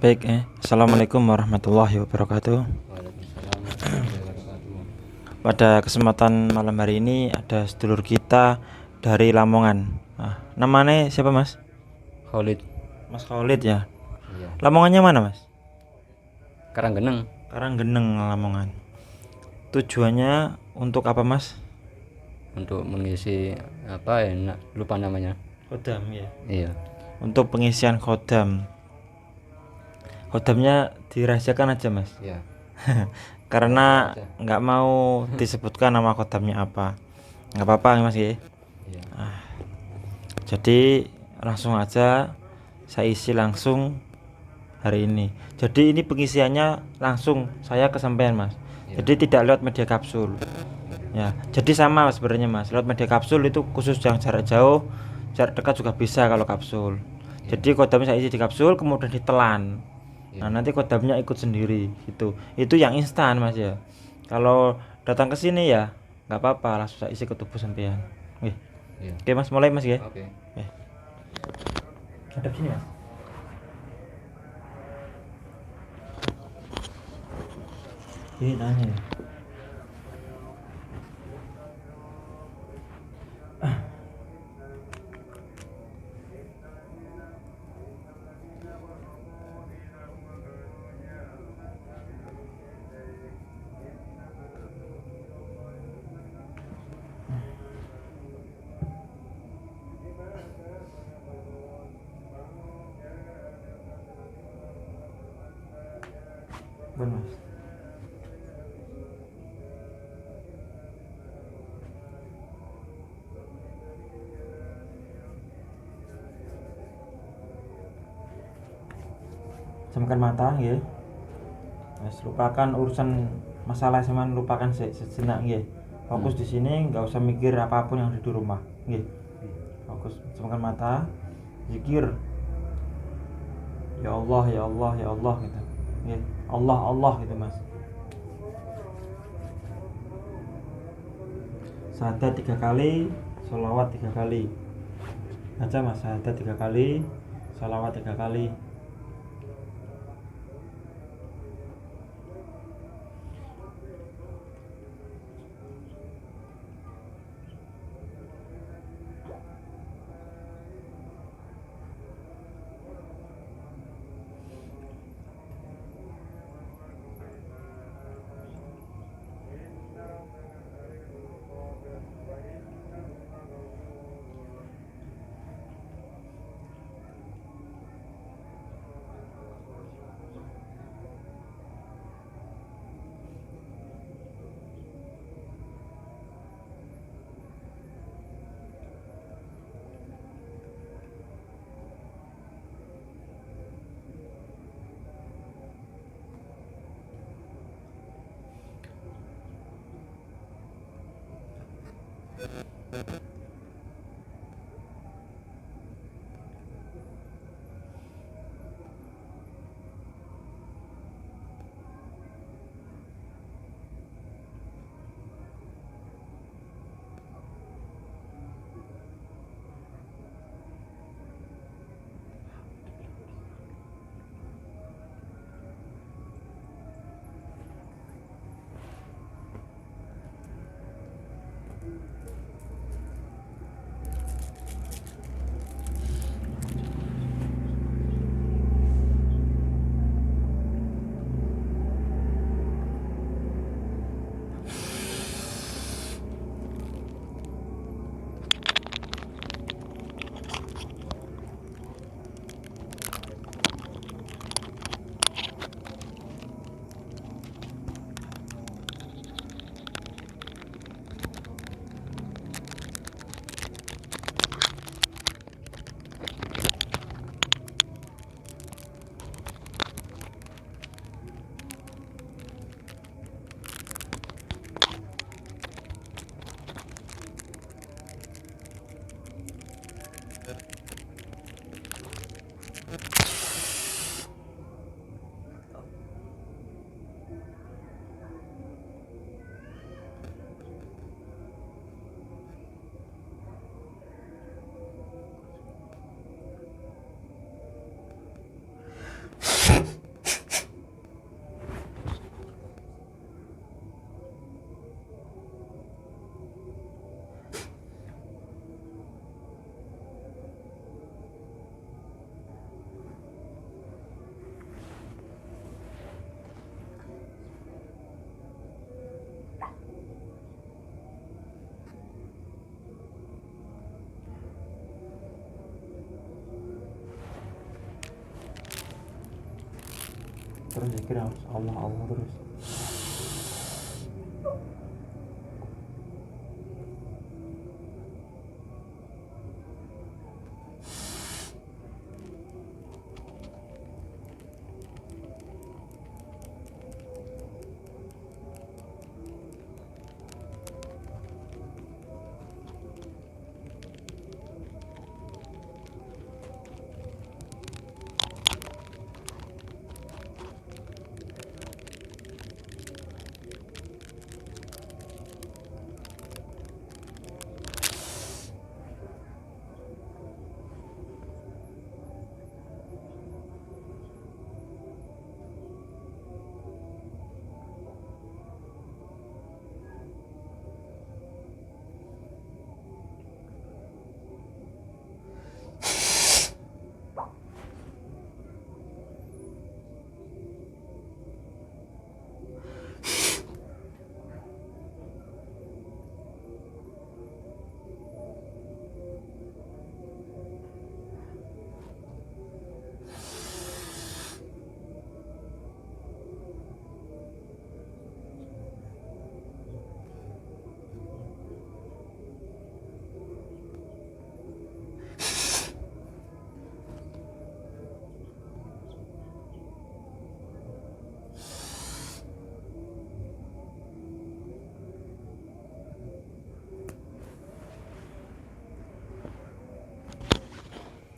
Baik, Assalamualaikum warahmatullahi wabarakatuh. Waalaikumsalam warahmatullahi wabarakatuh. Pada kesempatan malam hari ini ada sedulur kita dari Lamongan. Namanya siapa, Mas? Khalid. Mas Khalid ya. Iya. Lamongannya mana, Mas? Karanggeneng. Karanggeneng, Lamongan. Tujuannya untuk apa, Mas? Untuk mengisi apa ya? Lupa namanya. Khodam ya. Iya. Untuk pengisian khodam. Khodamnya dirahasiakan aja, Mas. Iya. Karena Aja. nggak mau disebutkan nama khodamnya apa. Nggak apa-apa, Mas ya. Iya. Jadi langsung aja saya isi langsung hari ini. Jadi ini pengisiannya langsung saya kesampaian, Mas. Iya. Jadi tidak lewat media kapsul. Ya, jadi sama sebenarnya, Mas. Lewat media kapsul itu khusus yang jarak jauh, jarak dekat juga bisa kalau kapsul. Iya. Jadi kodamnya saya isi di kapsul kemudian ditelan. Iya. Nah, nanti kodamnya ikut sendiri gitu. Itu yang instan, Mas ya. Kalau datang ke sini ya nggak apa-apa, langsung saya isi ke tubuh sampean. Wih. Iya. Oke, Mas, mulai, Mas ya. Oke. Hadap sini, Mas. Ini nanya ya. Mas. Jamkan mata ya. Mas, lupakan urusan masalah seman, lupakan sejenak nggih. Fokus di sini, nggak usah mikir apapun yang ada di rumah nggih. Fokus, jamkan mata, zikir. Ya Allah, ya Allah, ya Allah gitu. Nggih. Allah, Allah gitu, Mas. Syahadat 3 kali, sholawat 3 kali. Baca, Mas, syahadat 3 kali, sholawat 3 kali. terus zikir harus Allah Allah terus.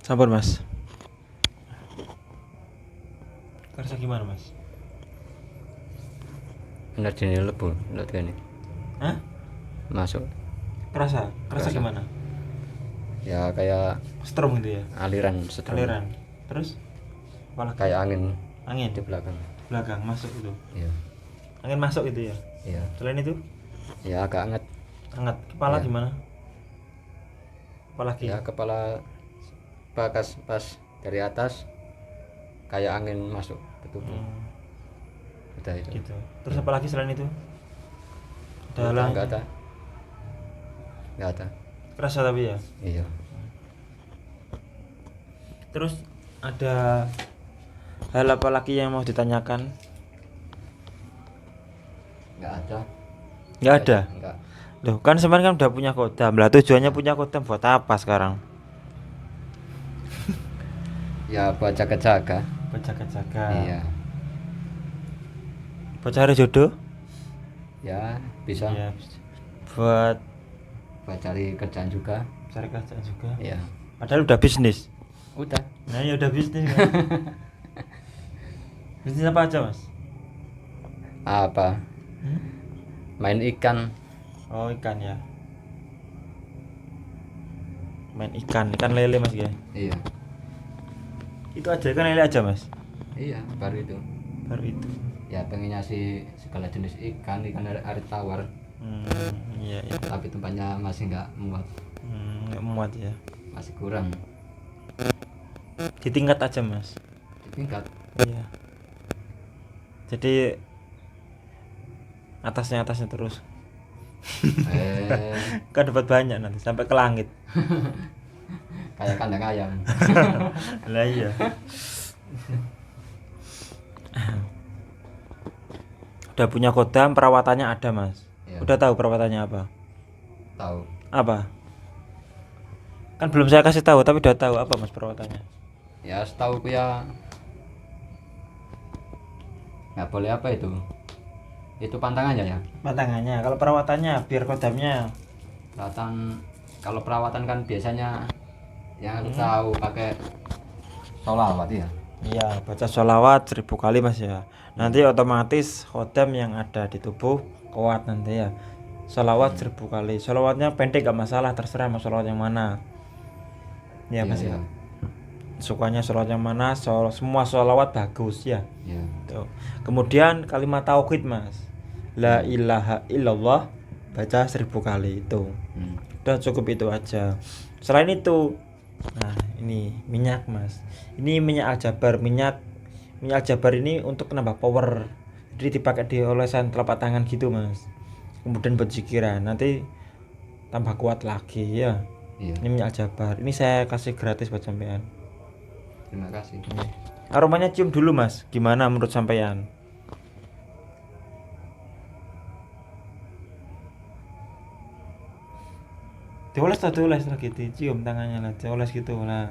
Sabar mas. Kerasa gimana mas? Energinya lebu, lihat ini. Hah? Masuk. Kerasa Kerasa. gimana? Ya kayak Strom gitu ya? aliran setrum. Aliran. Terus? Apalagi? Kayak Angin di belakang. belakang masuk itu. Iya. Angin masuk itu ya? Iya. Selain itu? Ya agak hangat. Hangat. Kepala Ya. gimana? Apalagi? Ya kepala pas dari atas kayak angin masuk ke tubuh. Udah itu. Gitu. Terus apalagi selain itu? Dalam. Enggak ada. Kerasa tapi ya? Iya. Terus ada hal apa lagi yang mau ditanyakan? Enggak ada. Nggak ada? Enggak. Loh kan sebenarnya kan udah punya kodam lah, tujuannya punya kodam buat apa sekarang? Ya buat jaga-jaga. Buat jaga-jaga. Iya. Buat cari jodoh? Ya bisa. Iya. Buat Cari kerjaan juga. cari kerjaan juga. Iya. Padahal udah bisnis. Udah. Nah ya udah bisnis kan. Bisnis apa aja mas? Apa? Main ikan. Oh ikan ya. Main ikan lele mas ya. Iya. Itu aja ikan lele aja mas. Iya, baru itu. Baru itu. Ya pengen ngasih segala jenis ikan air tawar, Iya iya. tapi tempatnya masih nggak muat, Nggak muat ya. masih kurang Di tingkat aja mas. di tingkat. Iya. Jadi atasnya terus. Kan dapat banyak nanti sampai ke langit. Kayak kandang ayam. Lah iya. Udah punya kodam, perawatannya ada mas. Iya. Udah tahu perawatannya apa? Tahu. Apa? Kan belum saya kasih tahu tapi udah tahu apa mas perawatannya. Ya setauku ya nggak boleh apa itu pantangannya ya. Pantangannya, kalau perawatannya biar kodamnya. Kalau perawatan kan biasanya yang aku tahu pakai sholawat ya. Iya, baca sholawat 1000 kali mas ya. Nanti otomatis kodam yang ada di tubuh kuat nanti ya. Sholawat 1000 kali. Sholawatnya pendek gak masalah, terserah mau sholawat yang mana. Ya mas ya. Sukanya sholawat yang mana? Semua sholawat bagus ya. Iya. Tuh. Kemudian kalimat tauhid mas. La ilaha illallah baca 1000 kali itu. Udah cukup itu aja. Selain itu, nah ini minyak mas. Ini minyak aljabar. Minyak aljabar ini untuk menambah power. Jadi dipakai di olesan telapak tangan gitu mas. Kemudian berzikiran. Nanti tambah kuat lagi ya. Iya. Ini minyak aljabar. Ini saya kasih gratis buat sampean. Terima kasih. Aromanya cium dulu mas, gimana menurut sampean? Dioles lah gitu, cium tangannya lah, dioles gitu lah.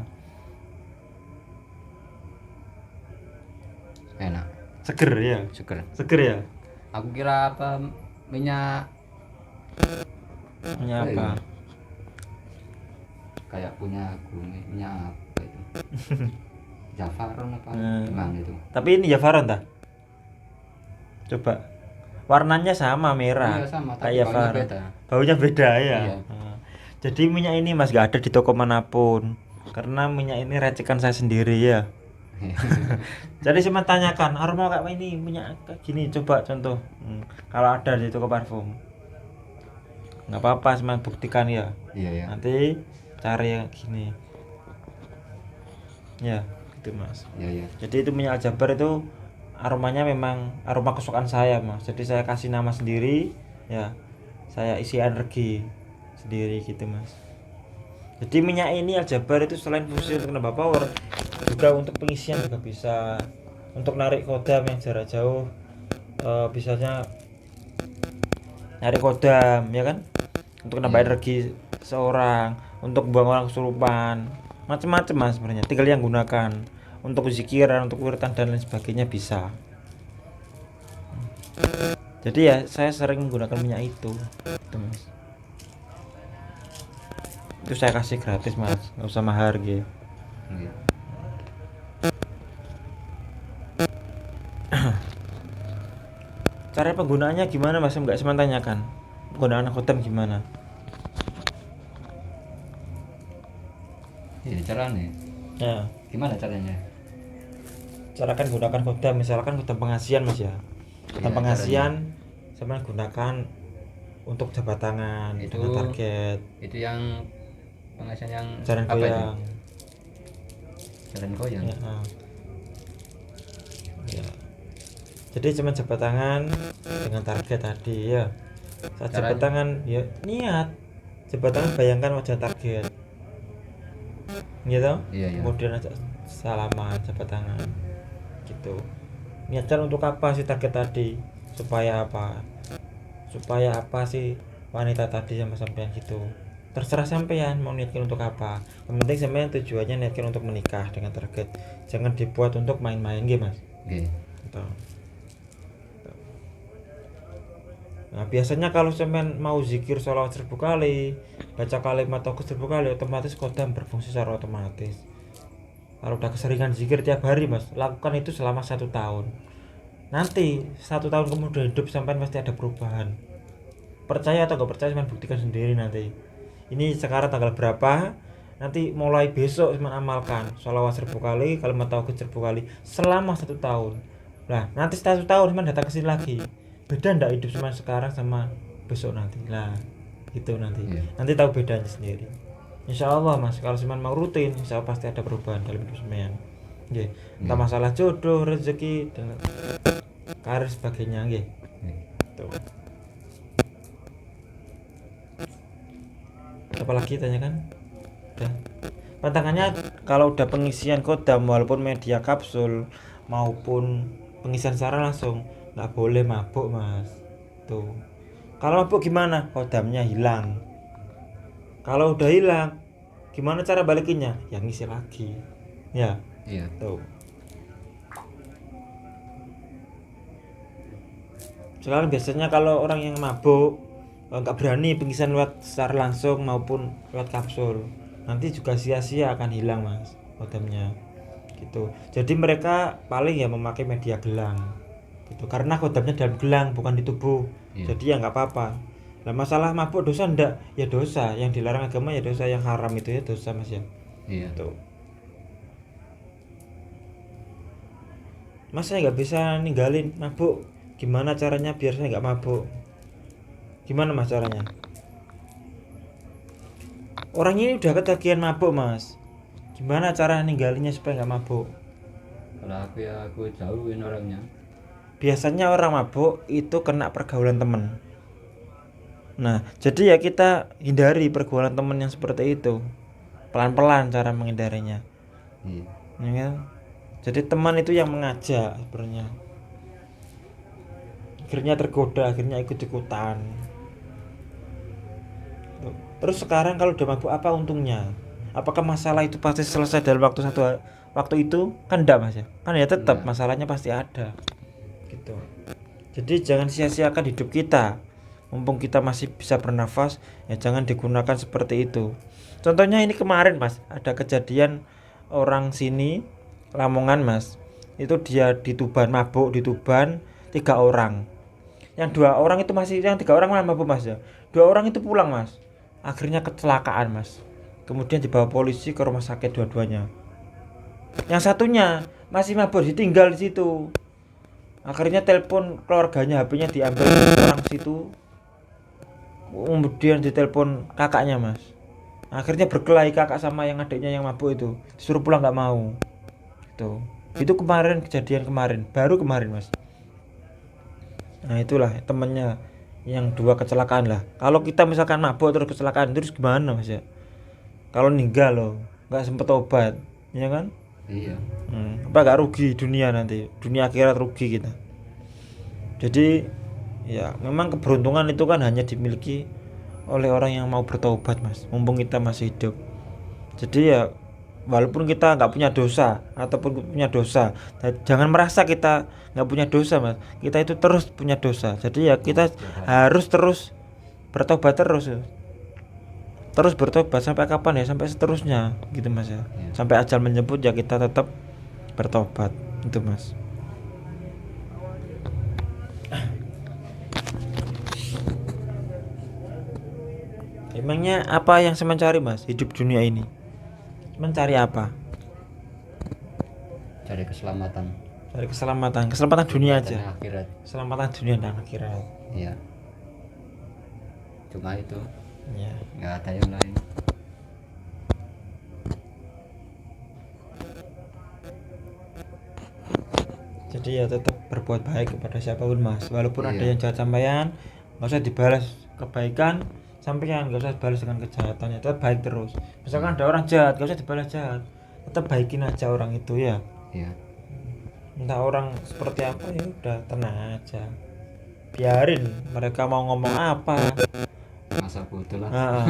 Enak, Seger ya, seger. seger ya. Aku kira apa minyak Ini apa apa? ya? Kayak punya aku minyak apa itu? Jafaron apa gimana itu? Tapi ini Javaron tak? Coba. Warnanya sama merah. Iya sama, tapi Kayak baunya Javaron. beda. Baunya beda ya. Iya. Jadi minyak ini mas gak ada di toko manapun. Karena minyak ini racikan saya sendiri ya. Jadi cuma tanyakan aroma kayak ini minyak kayak gini, coba contoh. Kalau ada di toko parfum. Nggak apa-apa, cuma buktikan ya. Iya ya. Nanti cari yang gini. Ya, gitu mas. Iya ya. Jadi itu minyak aljabar itu aromanya memang aroma kesukaan saya mas. Jadi saya kasih nama sendiri, ya. Saya isi energi sendiri gitu mas. Jadi minyak ini aljabar itu selain fungsi untuk nambah power, juga untuk pengisian juga bisa. Untuk narik kodam yang jarak jauh, bisanya narik kodam, ya kan? Untuk nambah energi seorang, untuk buang orang kesurupan, macam-macam mas sebenarnya. Tinggal yang gunakan untuk zikiran, untuk wiritan dan lain sebagainya bisa. Jadi ya saya sering menggunakan minyak itu mas. Itu saya kasih gratis mas, nggak usah mahal gitu. Iya. Cara penggunaannya gimana mas? Nggak cuma tanyakan penggunaan kodam gimana. Iya caranya. Ya, Gimana caranya? cara kan gunakan kodam, misalkan kodam pengasian mas ya. Kodam Iya, pengasian sama gunakan untuk jabat tangan Itu- dengan target Itu yang pengasihan yang jalan apa itu? goyang. Jalan goyang. Ya, ya. Jadi cuma jabat tangan dengan target tadi ya. Saat jabat Caranya? tangan ya niat. Jabat tangan bayangkan wajah target. Gitu. Iya ya. Kemudian aja salaman jabat tangan. Gitu. Niatkan untuk apa sih target tadi? Supaya apa? Supaya apa sih wanita tadi sama sampean gitu? Terserah sampean mau niatkan untuk apa. Yang penting sampean tujuannya niatkan untuk menikah dengan target. Jangan dibuat untuk main-main gitu mas. Oke. Gitu. Nah biasanya kalau sampean mau zikir sholawat 1000 kali, baca kalimat tauhid 1000 kali, otomatis kodam berfungsi secara otomatis. Kalau udah keseringan zikir tiap hari mas, lakukan itu selama 1 tahun. Nanti 1 tahun kemudian hidup sampean pasti ada perubahan. Percaya atau gak percaya sampean buktikan sendiri nanti. Ini sekarang tanggal berapa? Nanti mulai besok sampean amalkan sholawat 1000 kali, kalimat tauhid 1000 kali selama 1 tahun. Nah nanti setelah 1 tahun sampean datang ke sini lagi. Beda ndak hidup cuma sekarang sama besok nanti lah gitu nanti. Iya. Nanti tahu bedanya sendiri. Insya Allah mas, kalau semen mau rutin, insya Allah pasti ada perubahan dalam hidup semen. Nggih. Entah masalah jodoh, rezeki dan karir sebagainya nggih. Tuh. Apalagi tanyakan? Udah. Pantangannya kalau udah pengisian kodam walaupun media kapsul maupun pengisian secara langsung nggak boleh mabuk mas. Tuh. Kalau mabuk gimana? Kodamnya hilang. Kalau udah hilang, gimana cara balikinnya? Ya ngisi lagi. Ya, Iya. tuh. Sekarang biasanya kalau orang yang mabuk nggak berani pengisian lewat secara langsung maupun lewat kapsul, nanti juga sia-sia akan hilang mas kodamnya. Gitu. Jadi mereka paling ya memakai media gelang. Gitu. Karena kodamnya dalam gelang bukan di tubuh. Iya. Jadi ya nggak apa-apa. Nah masalah mabuk dosa ndak? Ya dosa, yang dilarang agama ya dosa, yang haram itu ya dosa mas ya. Iya. Tuh. Mas saya nggak bisa ninggalin mabuk. Gimana caranya biar saya nggak mabuk? Gimana mas caranya? Orang ini udah ketagihan mabuk mas. Gimana cara ninggalinnya supaya nggak mabuk? Kalau aku ya aku jauhin orangnya. Biasanya orang mabuk itu kena pergaulan temen. Nah, jadi ya kita hindari pergaulan temen yang seperti itu. Pelan-pelan cara menghindarinya. Iya. Ya kan? Jadi teman itu yang mengajak sebenarnya. Akhirnya tergoda, akhirnya ikut-ikutan. Terus sekarang kalau udah mabuk apa untungnya? Apakah masalah itu pasti selesai dalam waktu itu? Kan enggak Mas ya. Kan ya tetap Enggak. masalahnya pasti ada. Gitu. Jadi jangan sia-siakan hidup kita. Mumpung kita masih bisa bernafas, ya jangan digunakan seperti itu. Contohnya ini kemarin Mas, ada kejadian orang sini Lamongan Mas. Itu dia di Tuban, mabuk di Tuban 3 orang. Yang 2 orang itu masih, yang 3 orang mana mabuk Mas ya. 2 orang itu pulang Mas. Akhirnya kecelakaan Mas. Kemudian dibawa polisi ke rumah sakit dua-duanya. Yang satunya masih mabuk ditinggal di situ. Akhirnya telepon keluarganya, HP-nya diambil orang situ. Kemudian ditelepon kakaknya Mas. Akhirnya berkelahi kakak sama yang adiknya yang mabuk itu. Disuruh pulang nggak mau. Itu kemarin, kejadian kemarin, baru kemarin Mas. Nah itulah temennya yang 2 kecelakaan lah. Kalau kita misalkan mabuk terus kecelakaan terus gimana Mas ya? Kalau ninggal loh, nggak sempet obat, ya kan? Iya. Apa nggak rugi dunia nanti, dunia akhirat rugi kita. Jadi ya memang keberuntungan itu kan hanya dimiliki oleh orang yang mau bertobat Mas, mumpung kita masih hidup. Jadi ya walaupun kita nggak punya dosa ataupun punya dosa, jangan merasa kita nggak punya dosa Mas. Kita itu terus punya dosa. Jadi ya kita harus terus bertobat terus ya. Terus bertobat sampai kapan ya? Sampai seterusnya gitu Mas ya. Sampai ajal menjemput ya kita tetap bertobat itu Mas. Emangnya apa yang saya mencari Mas hidup dunia ini? Mencari apa? Cari keselamatan. Cari keselamatan dunia aja. Dan akhirat. Keselamatan dunia dan akhirat. Iya. Cuma itu. Ya. Nggak ada yang lain. Jadi ya tetap berbuat baik kepada siapapun Mas. Walaupun ada Iya. yang jahat sampean, nggak usah dibalas kebaikan, sampean nggak usah dibalas dengan kejahatannya. Tetap baik terus. Misalkan ada orang jahat, nggak usah dibalas jahat. Tetap baikin aja orang itu ya. Iya. Entah orang seperti apa ya udah tenang aja. Biarin mereka mau ngomong apa. Masa bodoh lah. Nah,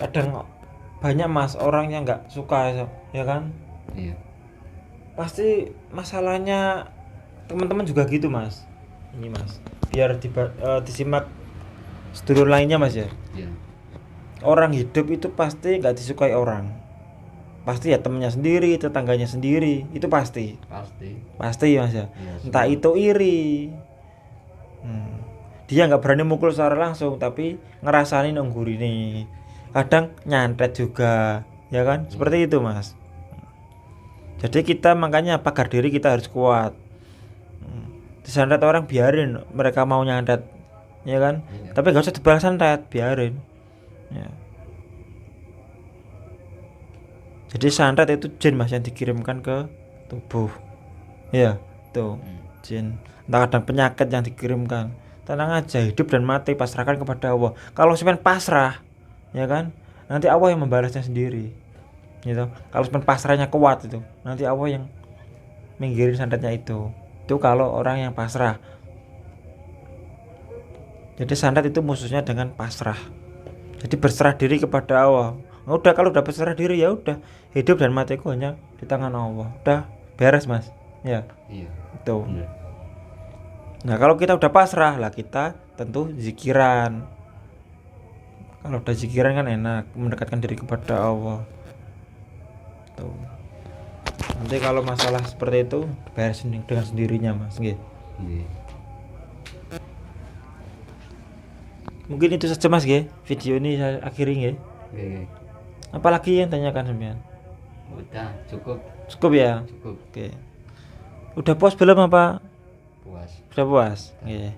kadang banyak Mas orang yang nggak suka ya kan. Iya. Pasti masalahnya teman-teman juga gitu Mas. Ini Mas, biar disimak sedulur lainnya Mas ya. Iya. Orang hidup itu pasti nggak disukai orang. Pasti ya temennya sendiri, tetangganya sendiri, itu pasti Mas ya. Iya, Entah itu iri, dia nggak berani mukul secara langsung tapi ngerasain nungguri kadang nyantet juga ya kan. Seperti itu Mas. Jadi kita makanya pagar diri kita harus kuat. Disantet orang biarin mereka mau nyantet ya kan. Iya. Tapi gak usah dibalas santet, biarin ya. Jadi santet itu jin Mas yang dikirimkan ke tubuh ya. Tuh jin, entah ada penyakit yang dikirimkan. Tenang aja, hidup dan mati pasrahkan kepada Allah. Kalau semen pasrah ya kan, nanti Allah yang membalasnya sendiri gitu. Kalau semen pasrahnya kuat itu, nanti Allah yang minggirin santetnya itu kalau orang yang pasrah. Jadi santet itu musuhnya dengan pasrah. Jadi berserah diri kepada Allah. Udah, kalau udah berserah diri ya udah, hidup dan matiku hanya di tangan Allah. Udah beres Mas ya. Iya. Itu. Bener. Nah kalau kita udah pasrah lah, kita tentu zikiran. Kalau udah zikiran kan enak, mendekatkan diri kepada Allah. Tuh. Nanti kalau masalah seperti itu beres dengan sendirinya Mas. Nggih. Iya. Mungkin itu saja Mas nggih. Video ini saya akhiri nggih. Oke. Apalagi yang tanyakan sampean? Udah cukup. Cukup ya? Cukup. Oke. Udah puas belum apa? Puas. Sudah puas? Oke.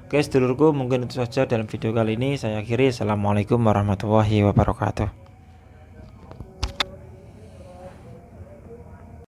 Oke sedulurku, mungkin itu saja dalam video kali ini. Saya akhiri. Assalamualaikum warahmatullahi wabarakatuh.